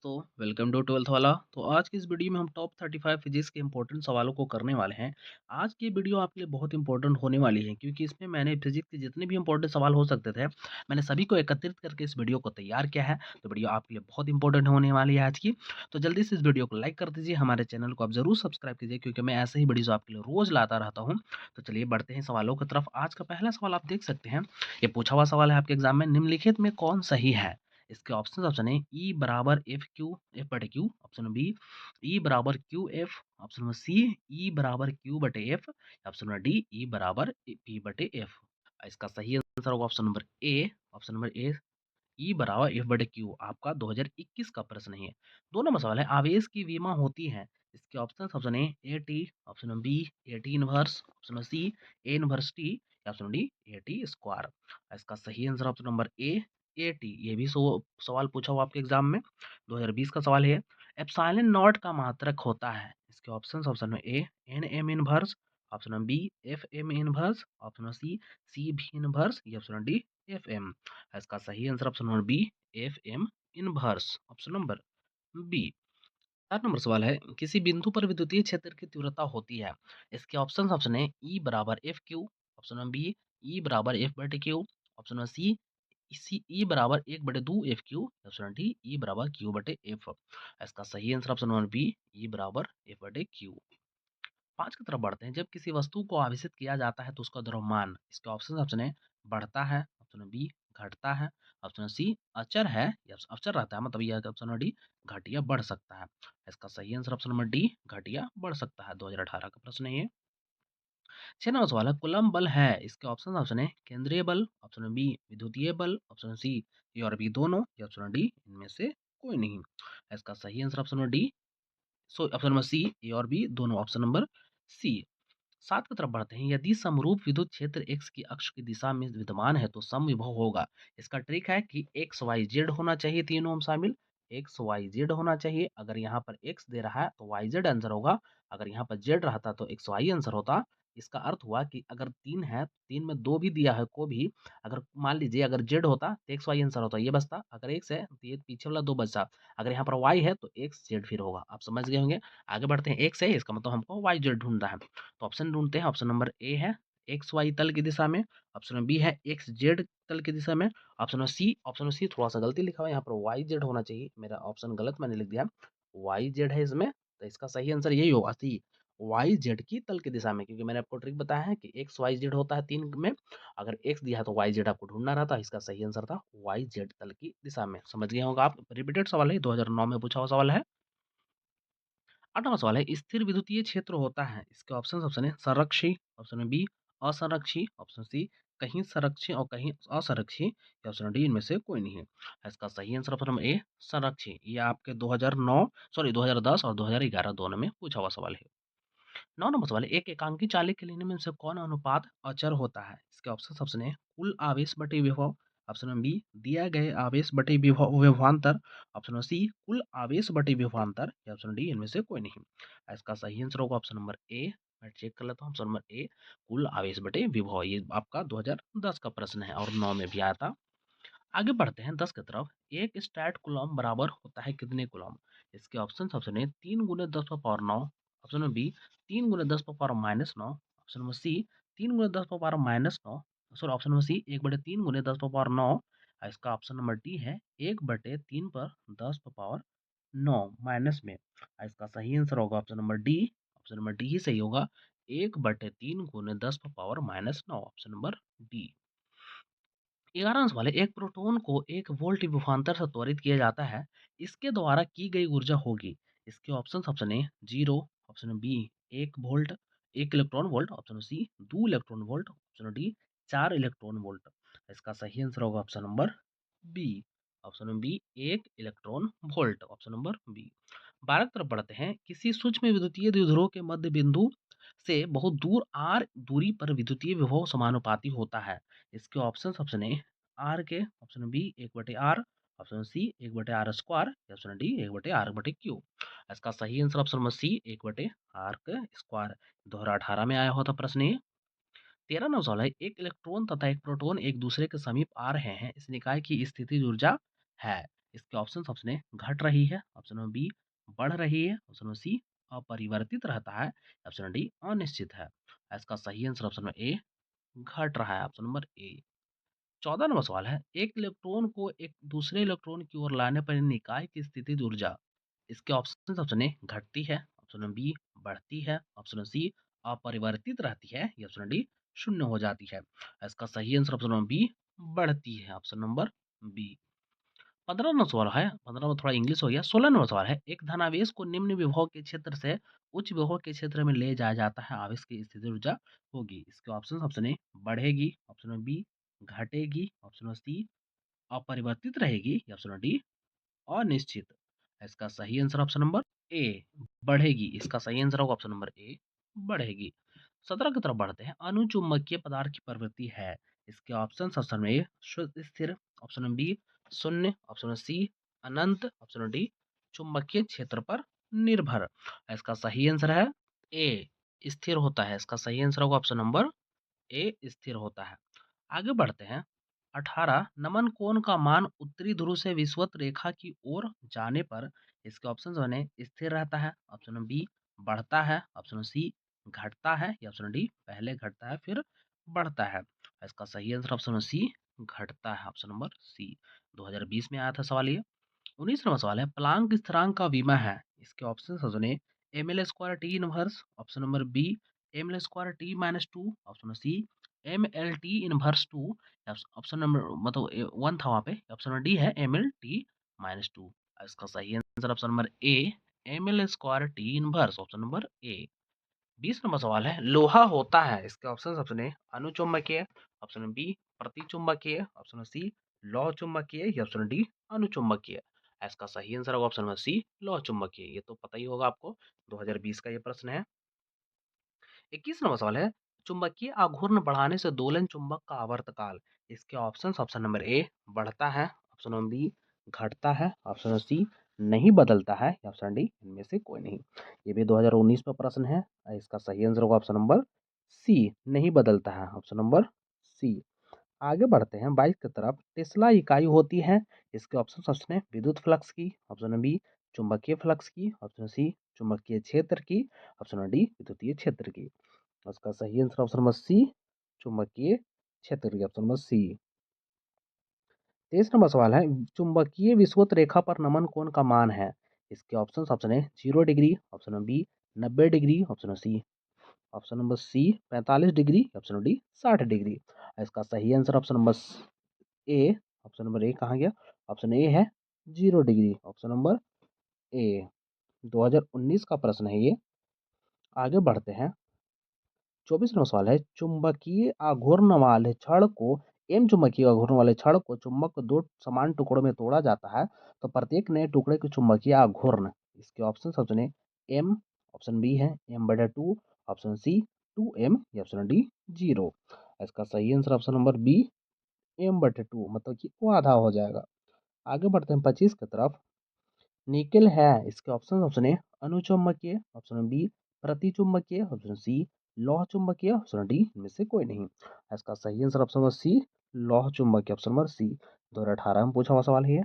तो welcome to 12th वाला। तो आज की इस वीडियो में हम टॉप 35 फिजिक्स के इंपॉर्टेंट सवालों को करने वाले हैं। आज की वीडियो आपके लिए बहुत इंपॉर्टेंट होने वाली है क्योंकि इसमें मैंने फिजिक्स के जितने भी इंपॉर्टेंट सवाल हो सकते थे, मैंने सभी को एकत्रित करके इस वीडियो को तैयार किया है। तो वीडियो आपके लिए बहुत इंपॉर्टेंट होने वाली है आज की। तो जल्दी से इस वीडियो को लाइक कर दीजिए, हमारे चैनल को आप जरूर सब्सक्राइब कीजिए क्योंकि मैं ऐसे ही वीडियो आपके लिए रोज लाता रहता हूँ। तो चलिए बढ़ते हैं सवालों की तरफ। आज का पहला सवाल आप देख सकते हैं, ये पूछा हुआ सवाल है आपके एग्जाम में, निम्नलिखित में कौन सही है। इसके ऑप्शन है ई बराबर एफ क्यू एफ बटे क्यू, ऑप्शन बी ई बराबर क्यू एफ, ऑप्शन नंबर सी ई बराबर क्यू बटे एफ, ऑप्शन नंबर डी ई बराबर पी बटे एफ। इसका सही आंसर होगा option number A. Option number A E बराबर एफ बटे क्यू आपका 2021 का प्रश्न है। 2 नंबर सवाल है, आवेश की विमा होती है। इसके option a a t, option number b a t inverse, option number C a inverse t, option d a t square. इसका सही answer option number a a t. ये भी सवाल पूछा हुआ आपके एग्जाम में, 2020 का सवाल है। एप्सिलॉन नॉट का मात्रक होता है। इसके ऑप्शन में A N M inverse, option number B F M inverse, option number C भी इनवर्स, या ऑप्शन डी एफ एम। इसका सही answer option number B F M inverse, option number B. 7 नंबर सवाल है, किसी बिंदु पर विद्युतीय क्षेत्र की तीव्रता होती है। इसके ऑप्शन है ई बराबर F q, option number b ई बराबर एफ बटे क्यू, ऑप्शन नंबर सी ई बराबर 1/2 एफ क्यू, ऑप्शन डी ई बराबर क्यू बटे एफ। इसका सही आंसर ऑप्शन नंबर बी ई बराबर एफ बटे क्यू। 5 की तरफ बढ़ते हैं, जब किसी वस्तु को आवेशित किया जाता है तो उसका द्रव्यमान, इसके ऑप्शन है बढ़ता है, ऑप्शन बी घटता है, ऑप्शन सी अचर है या अचर रहता है, मतलब यह ऑप्शन डी घट या बढ़ सकता है। इसका सही आंसर ऑप्शन नंबर डी घट या बढ़ सकता है। 2018 का प्रश्न है ये। 6 नंबर सवाल है, कूलम्ब बल है। इसके ऑप्शन है केंद्रीय बल, ऑप्शन बी विद्युतीय बल, ऑप्शन सी ए और बी दोनों, या ऑप्शन डी इनमें से कोई नहीं। इसका सही answer option number D, option number C A और बी दोनों, ऑप्शन नंबर सी। 7 की तरफ बढ़ते हैं, यदि समरूप विद्युत क्षेत्र x की अक्ष की दिशा में विद्यमान है तो समविभव होगा। इसका ट्रिक है कि एक्स वाई जेड होना चाहिए, तीनों में शामिल एक्स वाई जेड होना चाहिए। अगर यहाँ पर x दे रहा है तो वाई जेड आंसर होगा, अगर यहाँ पर जेड रहता तो एक्स वाई आंसर होता। इसका अर्थ हुआ कि अगर 3 है, 3 में 2 भी दिया है को भी, अगर मान लीजिए अगर जेड होता तो एक्स वाई आंसर होता, ये बचता। अगर एक्स है तो ये पीछे वाला 2 बचता। अगर यहाँ पर वाई है तो एक्स जेड फिर होगा। आप समझ गए होंगे। आगे बढ़ते हैं, एक्स है इसका मतलब हमको वाई जेड ढूंढना है। तो ऑप्शन ढूंढते हैं, ऑप्शन नंबर ए है एक्स वाई तल की दिशा में, ऑप्शन नंबर बी है एक्स जेड तल की दिशा में, ऑप्शन सी थोड़ा सा गलती लिखा हुआ है, यहाँ पर वाई जेड होना चाहिए, मेरा ऑप्शन गलत मैंने लिख दिया, वाई जेड है इसमें। तो इसका सही आंसर यही होगा, सी वाई जेड की तल की दिशा में, क्योंकि मैंने आपको ट्रिक बताया है कि एक्स वाई जेड होता है 3 में, अगर एक्स दिया है तो वाई जेड आपको ढूंढना रहता है। इसका सही आंसर था वाई जेड तल की दिशा में। समझ गए होगा आप, रिपीटेड सवाल है, 2009 में पूछा हुआ सवाल है। 8वां सवाल है, स्थिर विद्युतीय क्षेत्र होता है। इसके ऑप्शन है संरक्षी, ऑप्शन बी असंरक्षी, ऑप्शन सी कहीं संरक्षी और कहीं असंरक्षी, या ऑप्शन डी इनमें से कोई नहीं है। इसका सही आंसर ऑप्शन नंबर ए संरक्षी। ये आपके 2009 सॉरी 2010 और 2011 दोनों में पूछा हुआ सवाल है। 9 नंबर सवाल है, एक एकांकी चालित के लिए में से कौन अनुपात अचर होता है। इसके ऑप्शन है कुल आवेश बटे विभव, ऑप्शन बी दिया गए आवेश बटे विभवांतर, ऑप्शन सी कुल आवेश बटे विभवांतर, या ऑप्शन डी इनमें से कोई नहीं। इसका सही आंसर होगा ऑप्शन नंबर ए। मैं चेक कर लेता हूँ, ऑप्शन नंबर ए कुल आवेश बटे विभव। ये आपका 2010 का प्रश्न है और 9 में भी आया था। आगे बढ़ते हैं 10 की तरफ, एक स्टैट कूलम्ब बराबर होता है कितने कूलम्ब। इसके ऑप्शन है 3 गुने 10 पर पावर 9, ऑप्शन नंबर बी 3 गुने 10 पर पावर -9, ऑप्शन नंबर सी 3 गुने 10 पर power -9, sorry option number c 1/3 गुने 10 पर पावर 9। इसका ऑप्शन नंबर डी है 1/3 पर 10 पर पावर 9 माइनस में। इसका सही आंसर होगा option number D, option number D ही सही होगा, 1/3 गुने 10 पर पावर -9, ऑप्शन नंबर डी। 11वां सवाल है, एक प्रोटॉन को 1 वोल्ट विभवांतर से त्वरित किया जाता है, इसके द्वारा की गई ऊर्जा होगी। इसके ऑप्शन है 0, option b 1 volt 1 electron volt, option c 2 electron volt, option d 4 electron volt. इसका सही आंसर होगा option number b, option b 1 electron volt, option number b. 12 की तरफ बढ़ते हैं, किसी सूक्ष्म विद्युतीय द्विध्रुव के मध्य बिंदु से बहुत दूर आर दूरी पर विद्युतीय विभव समानुपाती होता है। इसके ऑप्शन है r k, option b 1/r, option c 1/r square, option d 1/r बटे क्यू। इसका सही आंसर ऑप्शन नंबर सी 1/r के स्क्वायर, 2018 में आया हुआ था प्रश्न ये। 13वां सवाल है, एक इलेक्ट्रॉन तथा एक प्रोटॉन एक दूसरे के समीप आ रहे हैं, इस निकाय की स्थिति ऊर्जा है। इसके ऑप्शन ए घट रही है, ऑप्शन नंबर बी बढ़ रही है, ऑप्शन नंबर सी अपरिवर्तित रहता है, ऑप्शन नंबर डी अनिश्चित है। इसका सही आंसर ऑप्शन नंबर ए घट रहा है, ऑप्शन नंबर ए। 14 नंबर सवाल है, एक इलेक्ट्रॉन को एक दूसरे इलेक्ट्रॉन की ओर लाने पर निकाय की स्थितिज ऊर्जा इसके ऑप्शन ए घटती है, ऑप्शन नंबर बी बढ़ती है, ऑप्शन नंबर सी अपरिवर्तित रहती है, या ऑप्शन डी शून्य हो जाती है। इसका सही आंसर ऑप्शन नंबर बी बढ़ती है, ऑप्शन नंबर बी। 15 नंबर सवाल है, 15 में थोड़ा इंग्लिश हो गया। 16 नंबर सवाल है, एक धनावेश को निम्न विभव के क्षेत्र से उच्च विभव के क्षेत्र में ले जाया जाता है, आवेश की स्थिति ऊर्जा होगी। इसके ऑप्शन ए बढ़ेगी, ऑप्शन नंबर बी घटेगी, ऑप्शन नंबर सी अपरिवर्तित रहेगी, या ऑप्शन नंबर डी अनिश्चित। इसका सही आंसर ऑप्शन नंबर ए बढ़ेगी। इसका सही आंसर होगा ऑप्शन नंबर ए बढ़ेगी। 17 की तरफ बढ़ते हैं। अनुचुंबकीय पदार्थ की प्रवृत्ति है। इसके ऑप्शन ए शुद्ध स्थिर, ऑप्शन नंबर बी शून्य, ऑप्शन नंबर सी अनंत, ऑप्शन नंबर डी चुंबकीय क्षेत्र पर निर्भर। इसका सही आंसर है ए स्थिर होता है। इसका सही आंसर होगा ऑप्शन नंबर ए स्थिर होता है। आगे बढ़ते हैं। 18 नमन कोण का मान उत्तरी ध्रुव से विषुवत रेखा की ओर जाने पर इसके ऑप्शन बने स्थिर रहता है, ऑप्शन नंबर बी बढ़ता है, ऑप्शन नंबर सी घटता है, या ऑप्शन डी पहले घटता है फिर बढ़ता है। इसका सही आंसर ऑप्शन नंबर सी घटता है, ऑप्शन नंबर सी। 2020 में आया था सवाल ये। 19 नंबर सवाल है, प्लांक स्थिरांक का विमा है। इसके ऑप्शन सुने, M L square T inverse, option number B M L square T minus two, option number C M L T inverse two, option number मतलब वन था वहाँ पे, ऑप्शन नंबर डी है M L T minus two. इसका सही answer option number A M L square T inverse, option number A. 20 नंबर सवाल है, लोहा होता है। इसके ऑप्शन ए अनुचुंबकीय, ऑप्शन नंबर बी प्रतिचुंबकीय, ऑप्शन नंबर सी लौह चुंबकीय, या ऑप्शन डी अनुचुंबकीय। इसका सही आंसर होगा ऑप्शन नंबर सी लौह चुंबकीय। ये तो पता ही होगा आपको, 2020 का ये प्रश्न है। 21 नंबर सवाल है, चुंबकीय आघूर्ण बढ़ाने से दोलन चुंबक का आवर्तकाल। इसके ऑप्शन नंबर ए बढ़ता है, ऑप्शन नंबर बी घटता है, ऑप्शन नंबर सी नहीं बदलता है, या ऑप्शन डी इनमें से कोई नहीं। ये भी 2019 में प्रश्न है। इसका सही आंसर होगा ऑप्शन नंबर सी नहीं बदलता है, ऑप्शन नंबर सी। आगे बढ़ते हैं 22 की तरफ। टेस्ला इकाई होती है। इसके ऑप्शन है विद्युत फ्लक्स की, ऑप्शन नंबर बी चुंबकीय फ्लक्स की, ऑप्शन सी चुंबकीय क्षेत्र की, ऑप्शन नंबर डी विद्युतीय क्षेत्र की। उसका सही आंसर ऑप्शन नंबर सी चुंबकीय क्षेत्र की, ऑप्शन नंबर सी। 23 नंबर सवाल है, चुंबकीय विषुवत रेखा पर नमन कोण का मान है। इसके ऑप्शन है 0 degree, option number b 90 degree, option number c, option number c 45 degree, option number d 60 degree. इसका सही answer option number A, option number a कहाँ गया, ऑप्शन ए है 0 डिग्री, ऑप्शन नंबर ए। 2019 का प्रश्न है ये। आगे बढ़ते हैं। 24 नंबर सवाल है, चुंबकीय आघूर्ण वाले छड़ को एम चुंबकीय आघूर्ण वाले छड़ को चुंबक को दो समान टुकड़ों में तोड़ा जाता है, तो प्रत्येक नए टुकड़े के चुंबकीय आघूर्ण। इसके ऑप्शन सुने, एम, ऑप्शन बी है एम बटा टू, ऑप्शन सी 2m, या ऑप्शन डी 0। इसका सही answer option number B m बटे टू, मतलब कि वो आधा हो जाएगा। आगे बढ़ते हैं 25 की तरफ। निकेल है। इसके ऑप्शन ए अनुचुंबकीय, ऑप्शन बी प्रतिचुंबकीय, ऑप्शन सी लौह चुंबकीय, ऑप्शन डी इनमें से कोई नहीं। इसका सही आंसर ऑप्शन नंबर सी लौह चुंबकीय, ऑप्शन नंबर सी। 2018 में पूछा हुआ सवाल है ये।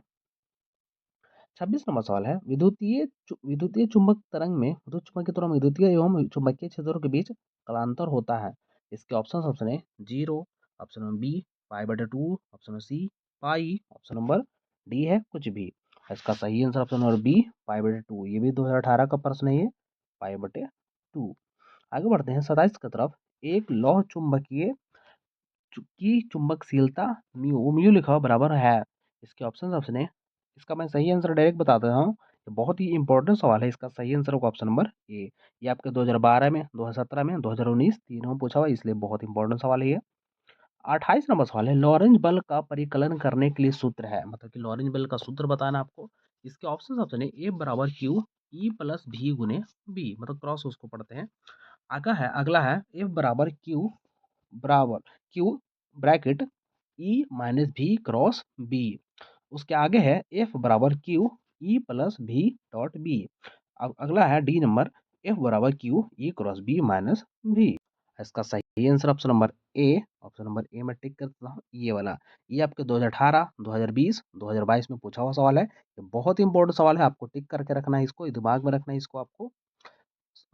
26 नंबर सवाल है, विद्युतीय चुंबक तरंग में विद्युत चुंबकीय तरंग में विद्युतीय एवं चुंबकीय क्षेत्रों के बीच कालांतर होता है। इसके ऑप्शन है 0, ऑप्शन नंबर बी पाई बटे two, option number c pi, option number D है कुछ भी। इसका सही answer option number b pi बटे टू। ये भी 2018 का प्रश्न है ये, पाई बटे टू। आगे बढ़ते हैं 27 की तरफ। एक लौह चुंबकीय की चुंबकशीलता म्यू लिखा हुआ बराबर है। इसके ऑप्शन है, इसका मैं सही आंसर डायरेक्ट बता देता हूँ। ये बहुत ही इंपॉर्टेंट सवाल है। इसका सही आंसर होगा ऑप्शन नंबर ए। ये आपके 2012 में, 2017 में, 2019 तीनों में पूछा हुआ, इसलिए बहुत इंपॉर्टेंट सवाल है ये। 28 नंबर सवाल है, लॉरेंज बल का परिकलन करने के लिए सूत्र है, मतलब कि लॉरेंज बल का सूत्र बताना आपको। इसके ऑप्शन है ए बराबर क्यू ई प्लस भी गुने बी, मतलब क्रॉस उसको पढ़ते हैं। अगला है एफ बराबर q bracket e minus v cross b. उसके आगे है एफ बराबर q e plus v dot b. अब अगला है डी नंबर एफ बराबर q e cross b minus v. इसका सही answer option number A. Option number a में टिक कर देता हूँ, ये वाला। ये आपके 2018, 2020, 2022 में पूछा हुआ सवाल है। ये बहुत इंपॉर्टेंट सवाल है, आपको टिक करके रखना है इसको, दिमाग में रखना है इसको आपको।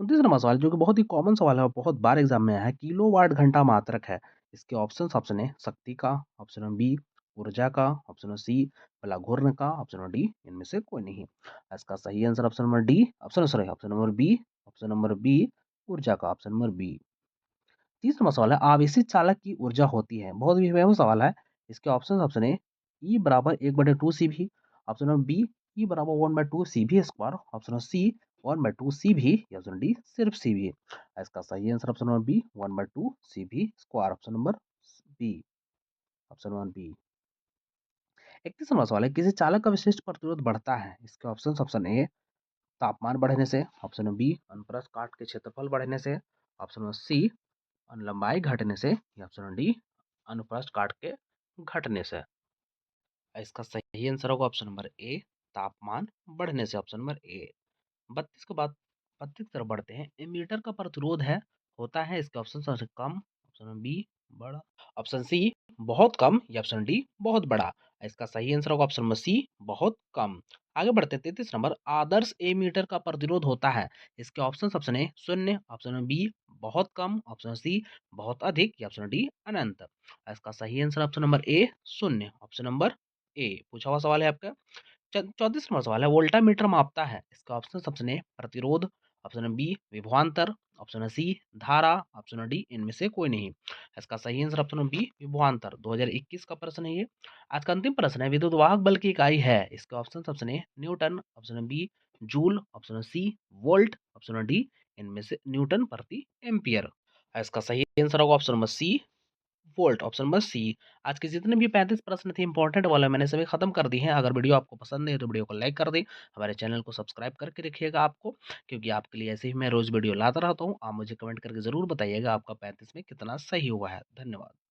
29 नंबर सवाल जो कि बहुत ही कॉमन सवाल है और बहुत बार एग्जाम में आया है, किलोवाट घंटा मात्रक है। इसके ऑप्शन है शक्ति का, ऑप्शन नंबर बी ऊर्जा का, ऑप्शन नंबर सी भलाघूर्ण का, ऑप्शन नंबर डी इनमें से कोई नहीं। इसका सही answer option number D, option number b, option number b ऊर्जा का, ऑप्शन नंबर बी। 30 नंबर सवाल है, आवेशित चालक की ऊर्जा होती है। बहुत ही फेमस सवाल है। इसके ऑप्शन है ई बराबर 1/2 CV, ऑप्शन नंबर बी ई बराबर 1/2 CV square, option number c 1/2 CV, या ऑप्शन डी सिर्फ CV। इसका सही answer option number b 1/2 CV square, option number b, option number b. 31 नंबर सवाल है, किसी चालक का विशिष्ट प्रतिरोध बढ़ता है। इसके ऑप्शन ए तापमान बढ़ने से, ऑप्शन नंबर बी अनुप्रस्थ काट के क्षेत्रफल बढ़ने से, ऑप्शन नंबर सी लंबाई घटने से, या ऑप्शन नंबर डी अनुप्रस्थ काट के घटने से। इसका सही आंसर होगा ऑप्शन नंबर ए तापमान बढ़ने से, ऑप्शन नंबर ए। 32 के बाद 32 की तरफ बढ़ते हैं। एमीटर का प्रतिरोध है होता है। इसके ऑप्शन सबसे कम, ऑप्शन नंबर बी बड़ा, ऑप्शन सी बहुत कम, या ऑप्शन डी बहुत बड़ा। इसका सही आंसर होगा ऑप्शन नंबर सी बहुत कम। आगे बढ़ते हैं 33 नंबर, आदर्श एमीटर का प्रतिरोध होता है। इसके ऑप्शन है शून्य, ऑप्शन नंबर बी बहुत कम, ऑप्शन सी बहुत अधिक, या ऑप्शन डी अनंत। इसका सही आंसर ऑप्शन नंबर ए शून्य, ऑप्शन नंबर ए। पूछा हुआ सवाल है आपका। 34 नंबर सवाल है, वोल्टामीटर मापता है। इसका ऑप्शन है प्रतिरोध, ऑप्शन बी विभवांतर, ऑप्शन सी धारा, ऑप्शन डी इनमें से कोई नहीं। इसका सही आंसर ऑप्शन बी विभवांतर। 2021 का प्रश्न है ये। आज का अंतिम प्रश्न है, विद्युत वाहक बल की इकाई है। इसका ऑप्शन है newton, option b joule, option c volt, option d इनमें से न्यूटन प्रति एम्पियर। इसका सही आंसर होगा option number c volt, option number c. आज के जितने भी 35 प्रश्न थे इंपॉर्टेंट वाले, मैंने सभी खत्म कर दिए हैं। अगर वीडियो आपको पसंद है तो वीडियो को लाइक कर दें, हमारे चैनल को सब्सक्राइब करके रखिएगा आपको, क्योंकि आपके लिए ऐसे ही मैं रोज वीडियो लाता रहता हूँ। आप मुझे कमेंट करके जरूर बताइएगा आपका 35 में कितना सही हुआ है। धन्यवाद।